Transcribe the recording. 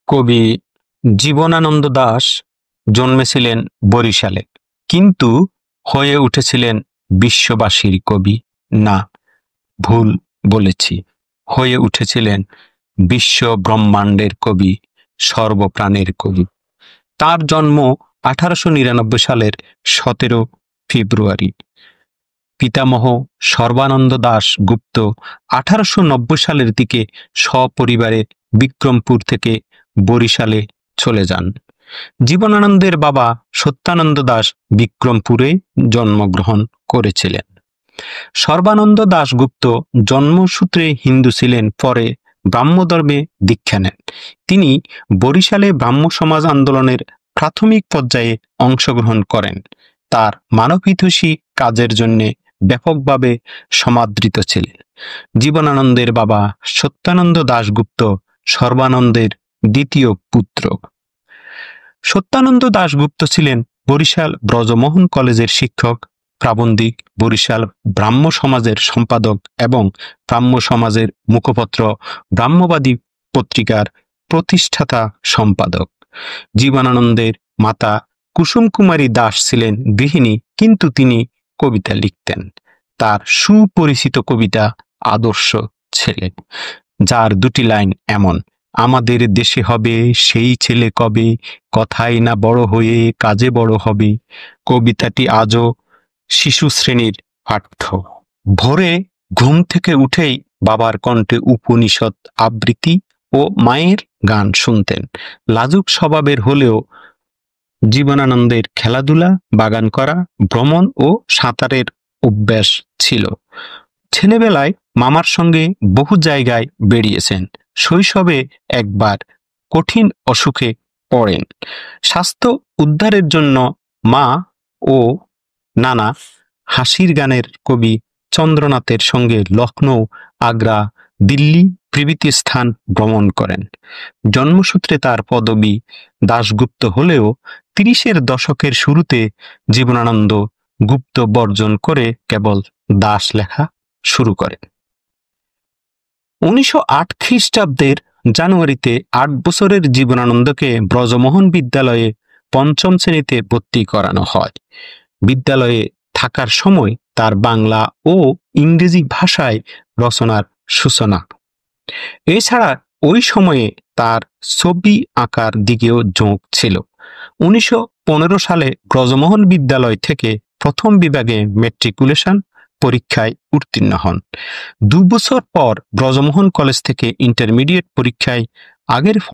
কবি জীবনানন্দ দাশ জন্মেছিলেন বরিশালে, কিন্তু হয়ে উঠেছিলেন বিশ্ববাসীর কবি। না, ভুল বলেছি, হয়ে উঠেছিলেন বিশ্ব ব্রহ্মাণ্ডের কবি, সর্বপ্রাণের কবি। তার জন্ম 1899 সালের 17 ফেব্রুয়ারি। পিতামহ সর্বানন্দ দাশ গুপ্ত 1890 সালের দিকে সপরিবারে বিক্রমপুর থেকে বরিশালে চলে যান। জীবনানন্দের বাবা সত্যানন্দ দাশ বিক্রমপুরে জন্মগ্রহণ করেছিলেন। সর্বানন্দ দাশগুপ্ত জন্মসূত্রে হিন্দু ছিলেন, পরে ব্রাহ্মধর্মে দীক্ষা নেন। তিনি বরিশালে ব্রাহ্ম সমাজ আন্দোলনের প্রাথমিক পর্যায়ে অংশগ্রহণ করেন। তার মানবহিতৈষী কাজের জন্য ব্যাপকভাবে সমাদৃত ছিলেন। জীবনানন্দের বাবা সত্যানন্দ দাশগুপ্ত সর্বানন্দের দ্বিতীয় পুত্র। সত্যানন্দ দাশগুপ্ত ছিলেন বরিশাল ব্রজমোহন কলেজের শিক্ষক, প্রাবন্ধিক, বরিশাল ব্রাহ্ম সমাজের সম্পাদক এবং ব্রাহ্ম সমাজের মুখপত্র ব্রাহ্মবাদী পত্রিকার প্রতিষ্ঠাতা সম্পাদক। জীবনানন্দের মাতা কুসুম কুমারী দাশ ছিলেন গৃহিণী, কিন্তু তিনি কবিতা লিখতেন। তার সুপরিচিত কবিতা আদর্শ ছেলে, যার দুটি লাইন এমন: আমাদের দেশে হবে সেই ছেলে কবে, কথাই না বড় হয়ে কাজে বড় হবে। কবিতাটি আজও শিশু শ্রেণীর পাঠ্য। ভোরে ঘুম থেকে উঠেই বাবার কণ্ঠে উপনিষদ আবৃত্তি ও মায়ের গান শুনতেন। লাজুক স্বভাবের হলেও জীবনানন্দের খেলাধুলা, বাগান করা, ভ্রমণ ও সাঁতারের অভ্যাস ছিল। ছেলেবেলায় মামার সঙ্গে বহু জায়গায় বেরিয়েছেন। শৈশবে একবার কঠিন অসুখে পড়েন। স্বাস্থ্য উদ্ধারের জন্য মা ও নানা হাসির গানের কবি চন্দ্রনাথের সঙ্গে লখনৌ, আগ্রা, দিল্লি প্রভৃতি স্থান ভ্রমণ করেন। জন্মসূত্রে তার পদবী দাশগুপ্ত হলেও 30-এর দশকের শুরুতে জীবনানন্দ গুপ্ত বর্জন করে কেবল দাস লেখা শুরু করেন। 1908 খ্রিস্টাব্দের জানুয়ারিতে 8 বছরের জীবনানন্দকে ব্রজমোহন বিদ্যালয়ে 5ম শ্রেণীতে ভর্তি করানো হয়। বিদ্যালয়ে থাকার সময় তার বাংলা ও ইংরেজি ভাষায় রচনার সূচনা। এছাড়া ওই সময়ে তার ছবি আঁকার দিকেও ঝোঁক ছিল। 1915 সালে ব্রজমোহন বিদ্যালয় থেকে প্রথম বিভাগে ম্যাট্রিকুলেশন পরীক্ষায় উত্তীর্ণ হন। 2 বছর পর ব্রজমোহন কলেজ থেকে ইন্টারমিডিয়েট পরীক্ষায় আগের